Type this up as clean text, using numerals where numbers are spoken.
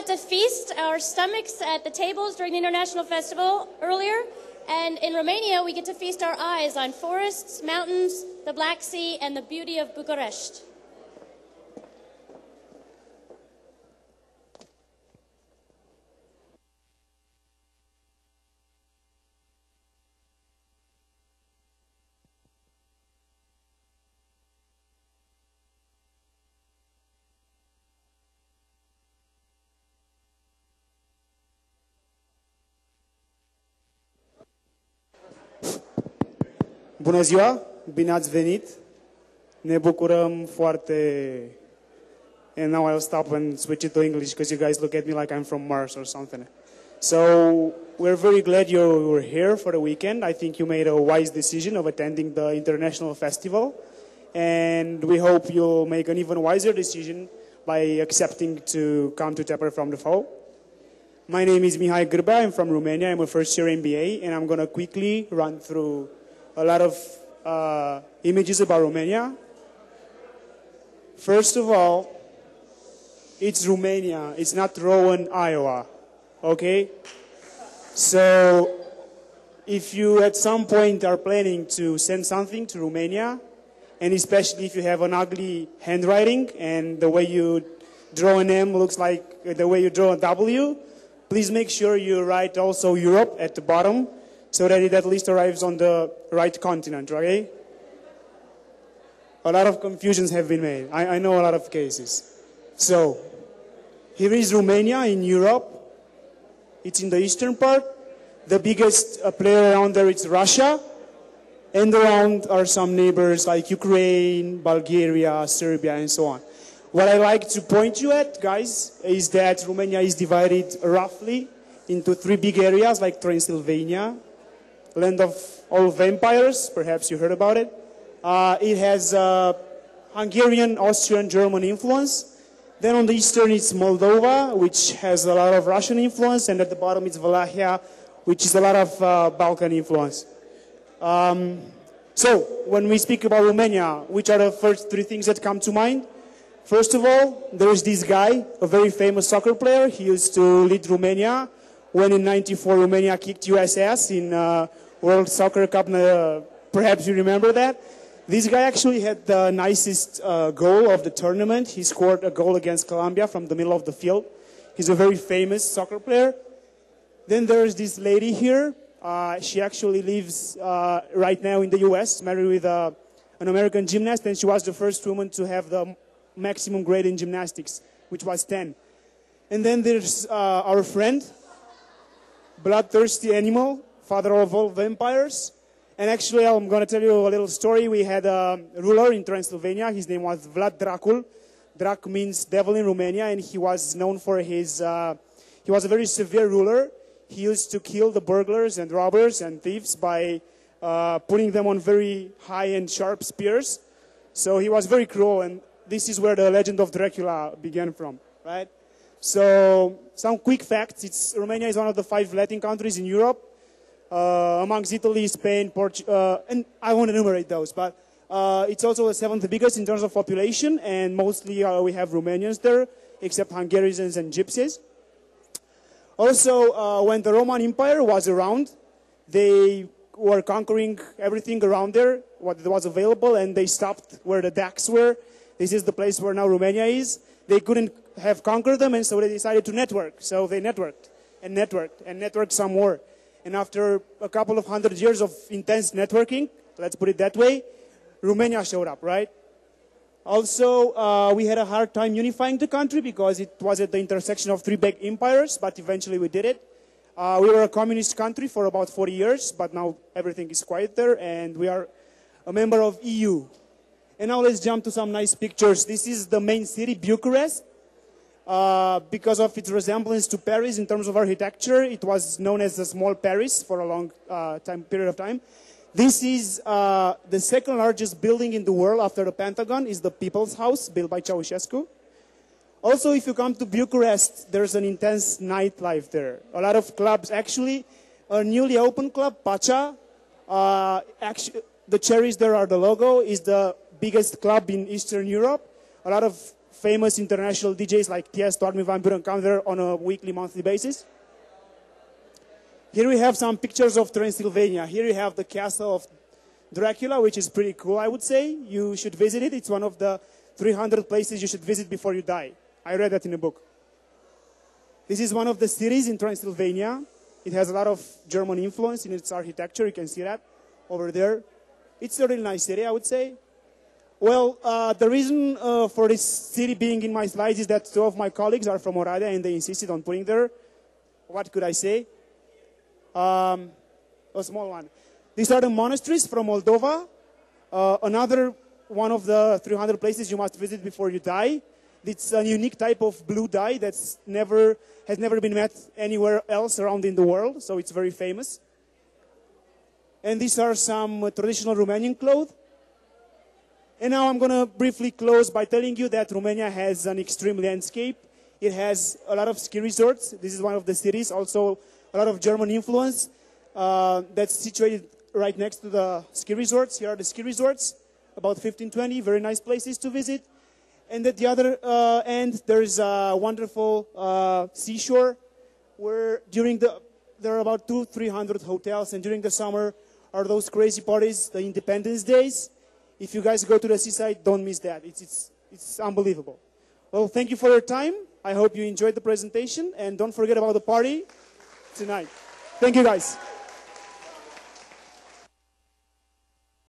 got to feast our stomachs at the tables during the International Festival earlier. And in Romania, we get to feast our eyes on forests, mountains, the Black Sea, and the beauty of Bucharest. Bună ziua, bine ați venit. Ne bucurăm foarte. And now I'll stop and switch it to English because you guys look at me like I'm from Mars or something. So we're very glad you were here for the weekend. I think you made a wise decision of attending the International Festival. And we hope you'll make an even wiser decision by accepting to come to Tepper from the fall. My name is Mihai Gârba. I'm from Romania. I'm a first-year MBA, and I'm going to quickly run through a lot of images about Romania. First of all, it's Romania. It's not Rowan, Iowa. Okay? So, if you at some point are planning to send something to Romania, and especially if you have an ugly handwriting and the way you draw an M looks like the way you draw a W, please make sure you write also Europe at the bottom, so that it at least arrives on the right continent, okay? A lot of confusions have been made. I know a lot of cases. So, here is Romania in Europe. It's in the eastern part. The biggest player around there is Russia. And around are some neighbors like Ukraine, Bulgaria, Serbia, and so on. What I like to point you at, guys, is that Romania is divided roughly into three big areas like Transylvania, land of all vampires, perhaps you heard about it. It has Hungarian, Austrian, German influence. Then on the eastern it's Moldova, which has a lot of Russian influence, and at the bottom it's Wallachia, which is a lot of Balkan influence. So, when we speak about Romania, which are the first three things that come to mind? First of all, there is this guy, a very famous soccer player. He used to lead Romania when in '94 Romania kicked US ass in World Soccer Cup, perhaps you remember that. This guy actually had the nicest goal of the tournament. He scored a goal against Colombia from the middle of the field. He's a very famous soccer player. Then there's this lady here. She actually lives right now in the US, married with an American gymnast, and she was the first woman to have the maximum grade in gymnastics, which was 10. And then there's our friend, bloodthirsty animal, father of all vampires. And actually, I'm going to tell you a little story. We had a ruler in Transylvania. His name was Vlad Dracul. Drac means devil in Romania, and he was known for his... he was a very severe ruler. He used to kill the burglars and robbers and thieves by putting them on very high and sharp spears. So he was very cruel, and this is where the legend of Dracula began from, right? So some quick facts. Romania is one of the 5 Latin countries in Europe, amongst Italy, Spain, Portugal, and I won't enumerate those, but it's also the 7th biggest in terms of population, and mostly we have Romanians there, except Hungarians and Gypsies. Also, when the Roman Empire was around, they were conquering everything around there, what was available, and they stopped where the Dacs were. This is the place where now Romania is. They couldn't have conquered them, and so they decided to network. So they networked and networked and networked some more. And after a couple of 100 years of intense networking, let's put it that way, Romania showed up, right? Also, we had a hard time unifying the country because it was at the intersection of 3 big empires, but eventually we did it. We were a communist country for about 40 years, but now everything is quiet there, and we are a member of EU. And now let's jump to some nice pictures. This is the main city, Bucharest. Because of its resemblance to Paris in terms of architecture, it was known as the small Paris for a long period of time. This is the second largest building in the world after the Pentagon, is the People's House, built by Ceausescu. Also, if you come to Bucharest, there's an intense nightlife there. A lot of clubs, actually, a newly opened club, Pacha. The cherries there are the logo, is the biggest club in Eastern Europe. A lot of famous international DJs like Tiesto, Armin van Buuren come there on a weekly, monthly basis. Here we have some pictures of Transylvania. Here you have the castle of Dracula, which is pretty cool, I would say. You should visit it. It's one of the 300 places you should visit before you die. I read that in a book. This is one of the cities in Transylvania. It has a lot of German influence in its architecture. You can see that over there. It's a really nice city, I would say. Well, the reason for this city being in my slides is that two of my colleagues are from Oradea and they insisted on putting there. What could I say? A small one. These are the monasteries from Moldova. Another one of the 300 places you must visit before you die. It's a unique type of blue dye that's has never been met anywhere else around in the world, so it's very famous. And these are some traditional Romanian clothes. And now I'm going to briefly close by telling you that Romania has an extreme landscape. It has a lot of ski resorts. This is one of the cities. Also, a lot of German influence that's situated right next to the ski resorts. Here are the ski resorts, about 15, 20, very nice places to visit. And at the other end, there's a wonderful seashore where there are about 200-300 hotels, and during the summer are those crazy parties, the Independence Days. If you guys go to the seaside, don't miss that. It's unbelievable. Well, thank you for your time. I hope you enjoyed the presentation, and don't forget about the party tonight. Thank you, guys.